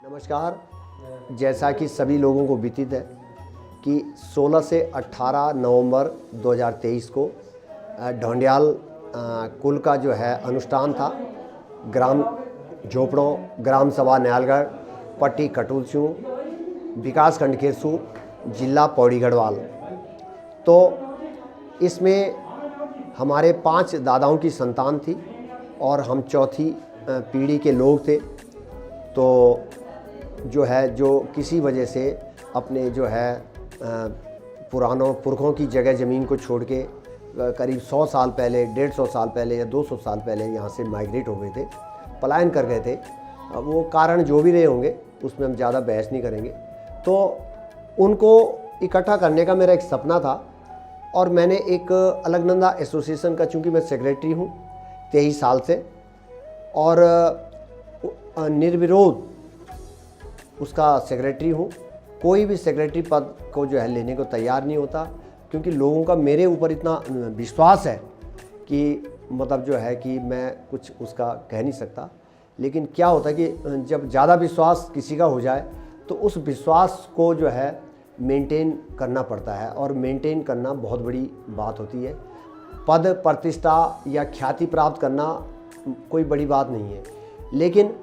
नमस्कार। जैसा कि सभी लोगों को विदित है कि 16 से 18 नवंबर 2023 को ढोंडियाल कुल का जो है अनुष्ठान था। ग्राम झोपड़ों, ग्राम सभा न्यालगढ़, पट्टी कटुलचू, विकास खंड खेरसू, जिला पौड़ी गढ़वाल। तो इसमें हमारे 5 दादाओं की संतान थी और हम चौथी पीढ़ी के लोग थे। तो जो किसी वजह से अपने जो है पुरानों पुरखों की जगह ज़मीन को छोड़ के करीब 100 साल पहले, 150 साल पहले या 200 साल पहले यहाँ से माइग्रेट हो गए थे, पलायन कर गए थे। वो कारण जो भी रहे होंगे उसमें हम ज़्यादा बहस नहीं करेंगे। तो उनको इकट्ठा करने का मेरा एक सपना था और मैंने एक अलकनंदा एसोसिएशन का, चूँकि मैं सेक्रेटरी हूँ 23 साल से, और निर्विरोध उसका सेक्रेटरी हूँ। कोई भी सेक्रेटरी पद को जो है लेने को तैयार नहीं होता, क्योंकि लोगों का मेरे ऊपर इतना विश्वास है कि मतलब जो है कि मैं कुछ उसका कह नहीं सकता। लेकिन क्या होता है कि जब ज़्यादा विश्वास किसी का हो जाए तो उस विश्वास को जो है मेंटेन करना पड़ता है, और मेंटेन करना बहुत बड़ी बात होती है। पद प्रतिष्ठा या ख्याति प्राप्त करना कोई बड़ी बात नहीं है, लेकिन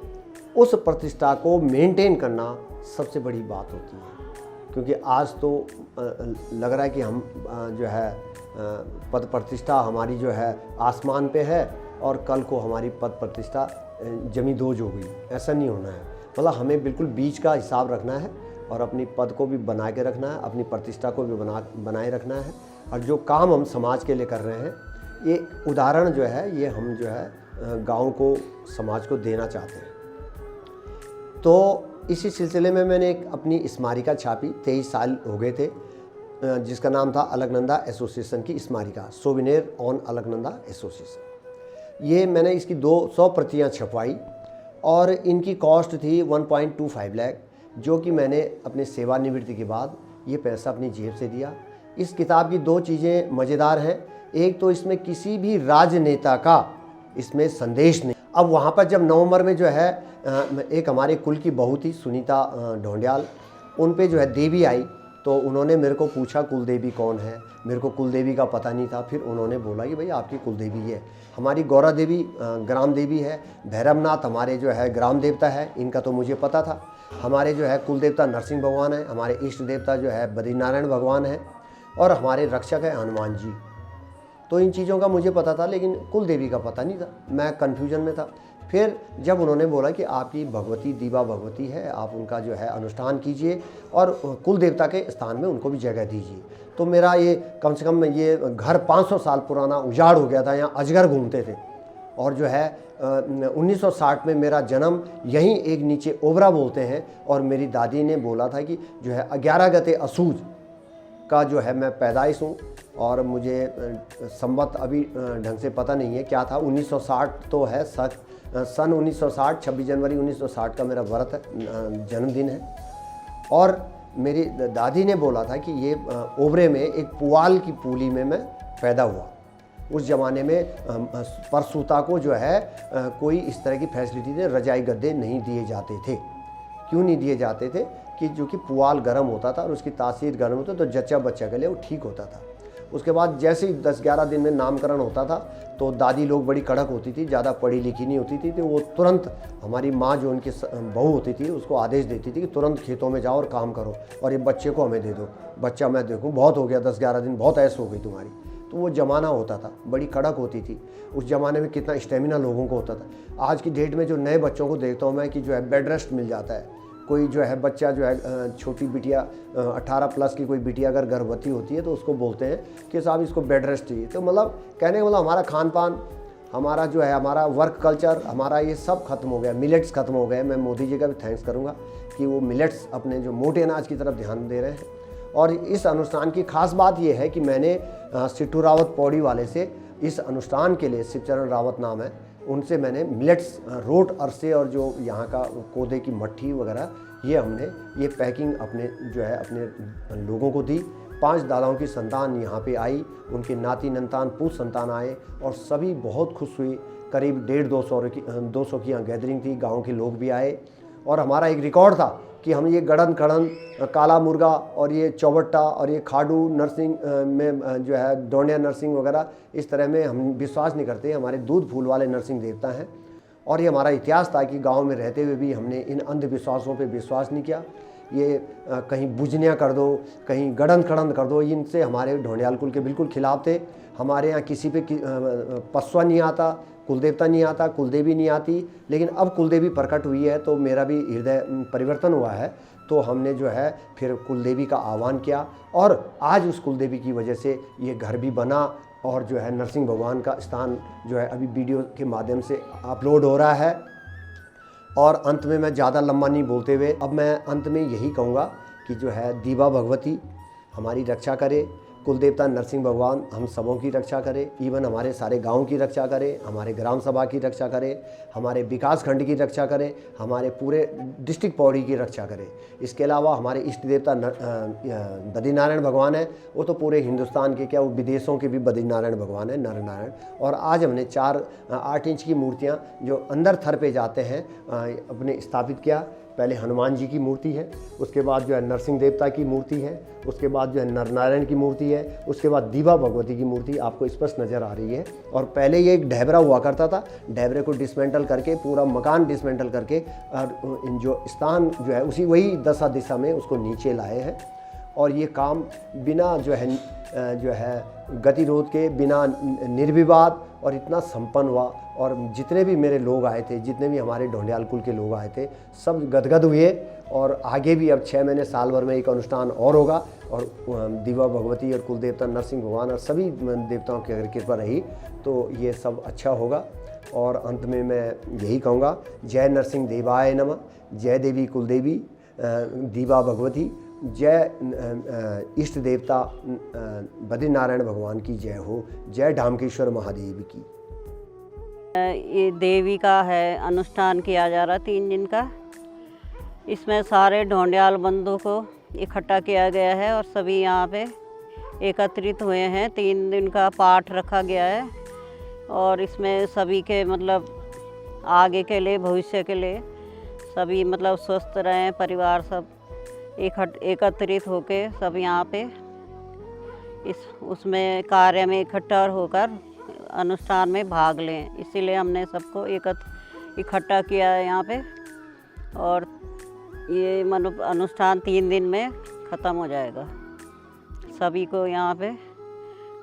उस प्रतिष्ठा को मेंटेन करना सबसे बड़ी बात होती है। क्योंकि आज तो लग रहा है कि हम जो है पद प्रतिष्ठा हमारी जो है आसमान पे है और कल को हमारी पद प्रतिष्ठा जमींदोज हो गई। ऐसा नहीं होना है। मतलब हमें बिल्कुल बीच का हिसाब रखना है और अपनी पद को भी बना के रखना है, अपनी प्रतिष्ठा को भी बनाए रखना है। और जो काम हम समाज के लिए कर रहे हैं, ये उदाहरण जो है ये हम जो है गाँव को, समाज को देना चाहते हैं। तो इसी सिलसिले में मैंने एक अपनी स्मारिका छापी। 23 साल हो गए थे, जिसका नाम था अलकनंदा एसोसिएशन की स्मारिका, सोविनेर ऑन अलकनंदा एसोसिएशन। ये मैंने इसकी 200 प्रतियाँ छपवाई और इनकी कॉस्ट थी 1.25 लाख, जो कि मैंने अपने सेवानिवृत्ति के बाद ये पैसा अपनी जेब से दिया। इस किताब की 2 चीज़ें मज़ेदार हैं। एक तो इसमें किसी भी राजनेता का इसमें संदेश नहीं। अब वहाँ पर जब नवंबर में जो है एक हमारे कुल की बहू थी सुनीता ढोंडियाल, उन पे जो है देवी आई, तो उन्होंने मेरे को पूछा कुल देवी कौन है। मेरे को कुल देवी का पता नहीं था। फिर उन्होंने बोला कि भाई आपकी कुल देवी है, हमारी गौरा देवी ग्राम देवी है, भैरवनाथ हमारे जो है ग्राम देवता है, इनका तो मुझे पता था। हमारे जो है कुल देवता नरसिंह भगवान है, हमारे इष्ट देवता जो है बद्रीनारायण भगवान है, और हमारे रक्षक है हनुमान जी। तो इन चीज़ों का मुझे पता था, लेकिन कुल देवी का पता नहीं था। मैं कन्फ्यूजन में था। फिर जब उन्होंने बोला कि आपकी भगवती दीवा भगवती है, आप उनका जो है अनुष्ठान कीजिए और कुल देवता के स्थान में उनको भी जगह दीजिए, तो मेरा ये कम से कम ये घर 500 साल पुराना उजाड़ हो गया था। यहाँ अजगर घूमते थे। और जो है 1960 में मेरा जन्म यहीं एक नीचे ओबरा बोलते हैं, और मेरी दादी ने बोला था कि जो है 11 गते असूज का जो है मैं पैदाइश हूँ। और मुझे संवत अभी ढंग से पता नहीं है क्या था। 1960 तो है, सन 1960, 26 जनवरी 1960 का मेरा व्रत है, जन्मदिन है। और मेरी दादी ने बोला था कि ये ओबरे में एक पुआल की पूली में मैं पैदा हुआ। उस ज़माने में परसूता को जो है कोई इस तरह की फैसिलिटी थे, रजाई गद्दे नहीं दिए जाते थे। क्यों नहीं दिए जाते थे? कि जो कि पुआल गर्म होता था और उसकी तासीर गर्म होती, तो जच्चा बच्चा के लिए वो ठीक होता था। उसके बाद जैसे ही 10-11 दिन में नामकरण होता था, तो दादी लोग बड़ी कड़क होती थी, ज़्यादा पढ़ी लिखी नहीं होती थी, तो वो तुरंत हमारी माँ जो उनकी बहू होती थी उसको आदेश देती थी कि तुरंत खेतों में जाओ और काम करो, और ये बच्चे को हमें दे दो। बच्चा मैं देखूँ, बहुत हो गया 10-11 दिन, बहुत ऐश हो गई तुम्हारी। तो वो ज़माना होता था, बड़ी कड़क होती थी। उस ज़माने में कितना स्टेमिना लोगों को होता था। आज की डेट में जो नए बच्चों को देखता हूँ मैं कि जो है बेड रेस्ट मिल जाता है। कोई जो है बच्चा जो है छोटी बिटिया 18 प्लस की कोई बिटिया अगर गर्भवती होती है तो उसको बोलते हैं कि साहब इसको बेड रेस्ट चाहिए। तो मतलब कहने का मतलब हमारा खान पान, हमारा जो है हमारा वर्क कल्चर, हमारा ये सब खत्म हो गया। मिलेट्स खत्म हो गए। मैं मोदी जी का भी थैंक्स करूँगा कि वो मिलेट्स अपने जो मोटे अनाज की तरफ ध्यान दे रहे हैं। और इस अनुष्ठान की खास बात यह है कि मैंने सिट्टू रावत पौड़ी वाले से इस अनुष्ठान के लिए, शिवचरण रावत नाम है, उनसे मैंने मिलेट्स, रोट अरसे और जो यहाँ का कोदे की मट्ठी वगैरह, ये हमने ये पैकिंग अपने जो है अपने लोगों को दी। 5 दादाओं की संतान यहाँ पे आई, उनके नाती नंतान पूत संतान आए और सभी बहुत खुश हुई। करीब 150-200 की यहाँ गैदरिंग थी, गांव के लोग भी आए और हमारा एक रिकॉर्ड था कि हम ये गड़न खड़न, काला मुर्गा और ये चौबट्टा और ये खाडू नर्सिंग में जो है डोंडिया नर्सिंग वगैरह, इस तरह में हम विश्वास नहीं करते। हमारे दूध फूल वाले नरसिंह देवता हैं और ये हमारा इतिहास था कि गांव में रहते हुए भी हमने इन अंधविश्वासों पे विश्वास नहीं किया। ये कहीं बुझनिया कर दो, कहीं गड़न खड़न कर दो, इनसे हमारे ढोंडियाल कुल के बिल्कुल खिलाफ थे। हमारे यहाँ किसी पे पसवा नहीं आता, कुलदेवता नहीं आता, कुलदेवी नहीं आती, लेकिन अब कुलदेवी प्रकट हुई है तो मेरा भी हृदय परिवर्तन हुआ है। तो हमने जो है फिर कुलदेवी का आह्वान किया और आज उस कुलदेवी की वजह से ये घर भी बना और जो है नरसिंह भगवान का स्थान जो है अभी वीडियो के माध्यम से अपलोड हो रहा है। और अंत में मैं ज़्यादा लंबा नहीं बोलते हुए अब मैं अंत में यही कहूँगा कि जो है दीवा भगवती हमारी रक्षा करे, कुलदेवता नरसिंह भगवान हम सबों की रक्षा करे, इवन हमारे सारे गांव की रक्षा करे, हमारे ग्राम सभा की रक्षा करे, हमारे विकास खंड की रक्षा करे, हमारे पूरे डिस्ट्रिक्ट पौड़ी की रक्षा करे। इसके अलावा हमारे इष्ट देवता बद्रीनारायण भगवान है, वो तो पूरे हिंदुस्तान के क्या वो विदेशों के भी बद्रीनारायण भगवान है, नर नारायण। और आज हमने 8 इंच की मूर्तियाँ जो अंदर थर पे जाते हैं अपने स्थापित किया। पहले हनुमान जी की मूर्ति है, उसके बाद जो है नरसिंह देवता की मूर्ति है, उसके बाद जो है नरनारायण की मूर्ति है, उसके बाद दीवा भगवती की मूर्ति आपको स्पष्ट नज़र आ रही है। और पहले ये एक ढेबरा हुआ करता था, ढेबरे को डिसमेंटल करके पूरा मकान डिसमेंटल करके और जो स्थान जो है उसी वही दशा दिशा में उसको नीचे लाए हैं। और ये काम बिना जो है गतिरोध के, बिना निर्विवाद और इतना संपन्न हुआ। और जितने भी मेरे लोग आए थे, जितने भी हमारे ढोंडियाल कुल के लोग आए थे, सब गदगद हुए। और आगे भी अब 6 महीने साल भर में एक अनुष्ठान और होगा और दीवा भगवती और कुलदेवता नरसिंह भगवान और सभी देवताओं की अगर कृपा रही तो ये सब अच्छा होगा। और अंत में मैं यही कहूँगा, जय नरसिंह देवाय नमः, जय देवी कुलदेवी, दीवा भगवती, जय इष्ट देवता बद्रीनारायण भगवान की जय हो, जय ढामकेश्वर महादेव की। ये देवी का है अनुष्ठान किया जा रहा 3 दिन का। इसमें सारे ढोंडियाल बंधु को इकट्ठा किया गया है और सभी यहाँ पे एकत्रित हुए हैं। 3 दिन का पाठ रखा गया है और इसमें सभी के मतलब आगे के लिए, भविष्य के लिए सभी मतलब स्वस्थ रहें, परिवार सब एकत्रित होके सब यहाँ पे उसमें कार्य में इकट्ठा होकर अनुष्ठान में भाग लें। इसीलिए हमने सबको इकट्ठा किया है यहाँ पे। और ये अनुष्ठान 3 दिन में ख़त्म हो जाएगा। सभी को यहाँ पे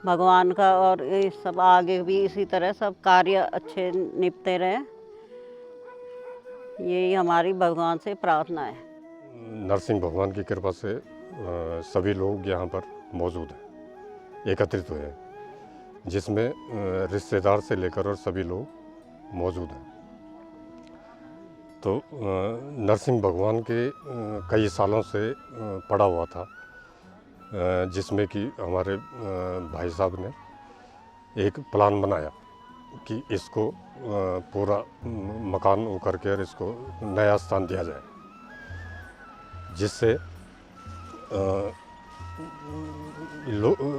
भगवान का और ये सब आगे भी इसी तरह सब कार्य अच्छे निपटे रहें, यही हमारी भगवान से प्रार्थना है। नरसिंह भगवान की कृपा से सभी लोग यहाँ पर मौजूद हैं, एकत्रित हुए हैं, जिसमें रिश्तेदार से लेकर और सभी लोग मौजूद हैं। तो नरसिंह भगवान के कई सालों से पड़ा हुआ था, जिसमें कि हमारे भाई साहब ने एक प्लान बनाया कि इसको पूरा मकान उकर कर इसको नया स्थान दिया जाए, जिससे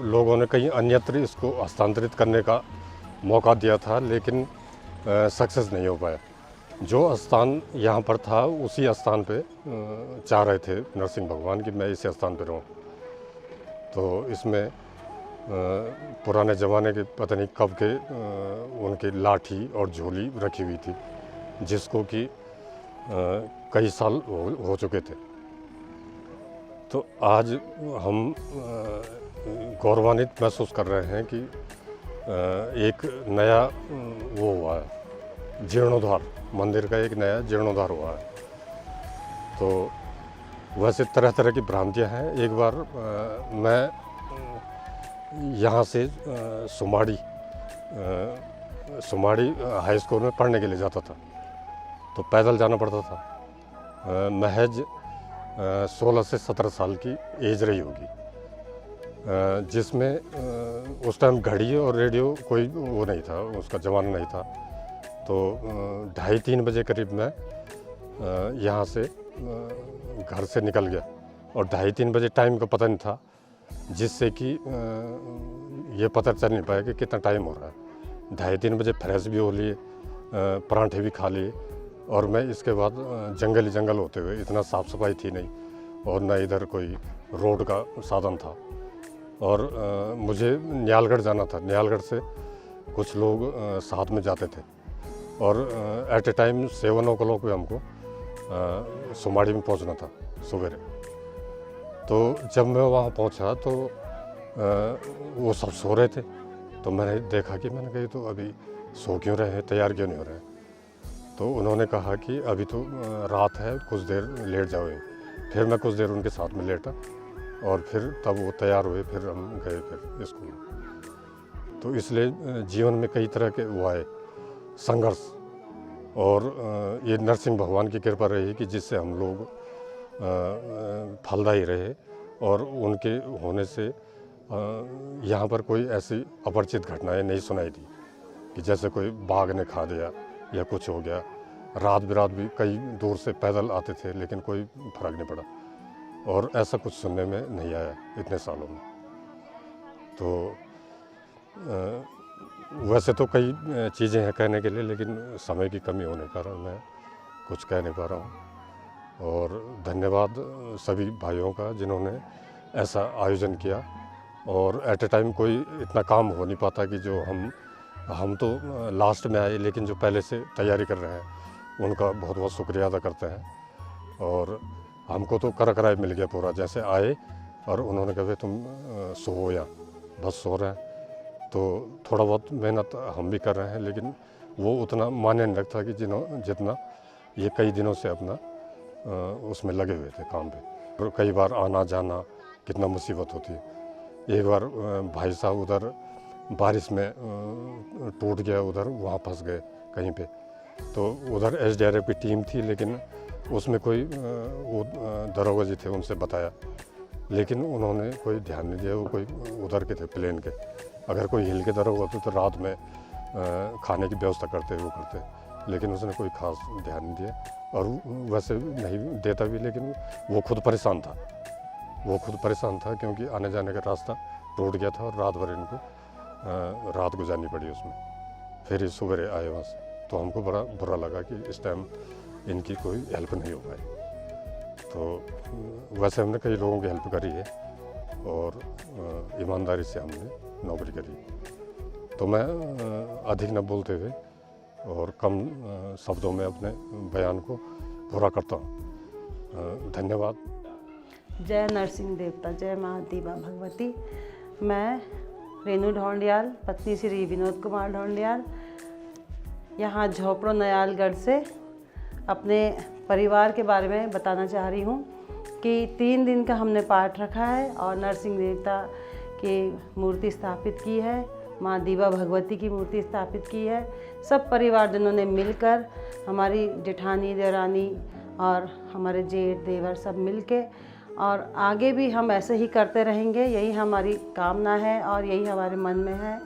लोगों ने कहीं अन्यत्र इसको हस्तांतरित करने का मौका दिया था, लेकिन सक्सेस नहीं हो पाया। जो स्थान यहाँ पर था उसी स्थान पे चाह रहे थे नरसिंह भगवान कि मैं इसी स्थान पे रहूँ। तो इसमें पुराने ज़माने के पता नहीं कब के उनकी लाठी और झोली रखी हुई थी, जिसको कि कई साल हो चुके थे। तो आज हम गौरवान्वित महसूस कर रहे हैं कि एक नया वो हुआ है, जीर्णोद्धार, मंदिर का एक नया जीर्णोद्धार हुआ है। तो वैसे तरह तरह की भ्रांतियां हैं। एक बार मैं यहाँ से सुमाड़ी हाई स्कूल में पढ़ने के लिए जाता था, तो पैदल जाना पड़ता था। महज 16 से 17 साल की एज रही होगी, जिसमें उस टाइम घड़ी और रेडियो कोई वो नहीं था, उसका ज़माना नहीं था। तो 2:30-3 बजे करीब मैं यहाँ से घर से निकल गया और 2:30-3 बजे टाइम का पता नहीं था, जिससे कि ये पता चल नहीं पाया कि कितना टाइम हो रहा है। 2:30-3 बजे फ्रेश भी हो लिए, पराठे भी खा लिए और मैं इसके बाद जंगल होते हुए, इतना साफ़ सफाई थी नहीं और न इधर कोई रोड का साधन था। और मुझे नियालगढ़ जाना था। नियालगढ़ से कुछ लोग साथ में जाते थे और एट ए टाइम 7 o'clock पे हमको सोमाड़ी में पहुंचना था सवेरे। तो जब मैं वहाँ पहुँचा तो वो सब सो रहे थे। तो मैंने देखा कि मैंने कही तो अभी सो क्यों रहे हैं, तैयार क्यों नहीं हो रहे हैं। तो उन्होंने कहा कि अभी तो रात है, कुछ देर लेट जाओ। फिर मैं कुछ देर उनके साथ में लेटा और फिर तब वो तैयार हुए, फिर हम गए फिर स्कूल। तो इसलिए जीवन में कई तरह के वो आए संघर्ष, और ये नरसिंह भगवान की कृपा रही कि जिससे हम लोग फलदायी रहे और उनके होने से यहाँ पर कोई ऐसी अपरिचित घटनाएं नहीं सुनाई दी कि जैसे कोई बाघ ने खा दिया या कुछ हो गया। रात बिरात भी कई दूर से पैदल आते थे लेकिन कोई फर्क नहीं पड़ा, और ऐसा कुछ सुनने में नहीं आया इतने सालों में। तो वैसे तो कई चीज़ें हैं कहने के लिए, लेकिन समय की कमी होने के कारण मैं कुछ कह नहीं पा रहा हूँ। और धन्यवाद सभी भाइयों का जिन्होंने ऐसा आयोजन किया। और एट ए टाइम कोई इतना काम हो नहीं पाता कि जो हम तो लास्ट में आए, लेकिन जो पहले से तैयारी कर रहे हैं उनका बहुत बहुत शुक्रिया अदा करते हैं। और हमको तो कराए मिल गया पूरा, जैसे आए और उन्होंने कहा तुम सो या बस सो रहे हैं। तो थोड़ा बहुत मेहनत हम भी कर रहे हैं, लेकिन वो उतना मान्य नहीं रखता कि जितना ये कई दिनों से अपना उसमें लगे हुए थे काम पे। और कई बार आना जाना कितना मुसीबत होती है। एक बार भाई साहब उधर बारिश में टूट गया, उधर वहाँ फंस गए कहीं पे। तो उधर SDRF की टीम थी, लेकिन उसमें कोई वो दरोगा जी थे, उनसे बताया, लेकिन उन्होंने कोई ध्यान नहीं दिया। वो कोई उधर के थे प्लेन के। अगर कोई हिल के दरोगा होते तो रात में खाने की व्यवस्था करते वो करते, लेकिन उसने कोई खास ध्यान नहीं दिया। और वैसे नहीं देता भी, लेकिन वो खुद परेशान था। वो खुद परेशान था क्योंकि आने जाने का रास्ता टूट गया था और रात भर इनको रात गुजारनी पड़ी उसमें। फिर ये सवेरे आए वहाँ से। तो हमको बड़ा बुरा लगा कि इस टाइम इनकी कोई हेल्प नहीं हो पाई। तो वैसे हमने कई लोगों की हेल्प करी है और ईमानदारी से हमने नौकरी करी। तो मैं अधिक न बोलते हुए और कम शब्दों में अपने बयान को पूरा करता हूँ। धन्यवाद। जय नरसिंह देवता, जय माँ दीवा भगवती। मैं रेणु ढोंडियाल, पत्नी श्री विनोद कुमार ढोंडियाल, यहाँ झोपड़ों नयालगढ़ से अपने परिवार के बारे में बताना चाह रही हूँ कि 3 दिन का हमने पाठ रखा है और नरसिंह देवता की मूर्ति स्थापित की है, माँ दीवा भगवती की मूर्ति स्थापित की है। सब परिवारजनों ने मिलकर, हमारी जेठानी, देवरानी और हमारे जेठ देवर सब मिलके, और आगे भी हम ऐसे ही करते रहेंगे। यही हमारी कामना है और यही हमारे मन में है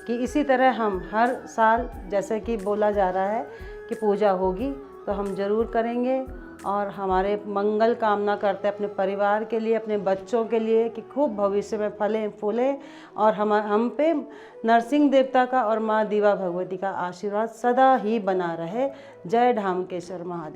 कि इसी तरह हम हर साल, जैसे कि बोला जा रहा है कि पूजा होगी, तो हम ज़रूर करेंगे। और हमारे मंगल कामना करते हैं अपने परिवार के लिए, अपने बच्चों के लिए, कि खूब भविष्य में फलें फूलें और हम पे नरसिंह देवता का और माँ दीवा भगवती का आशीर्वाद सदा ही बना रहे। जय ढामकेश्वर महादेव।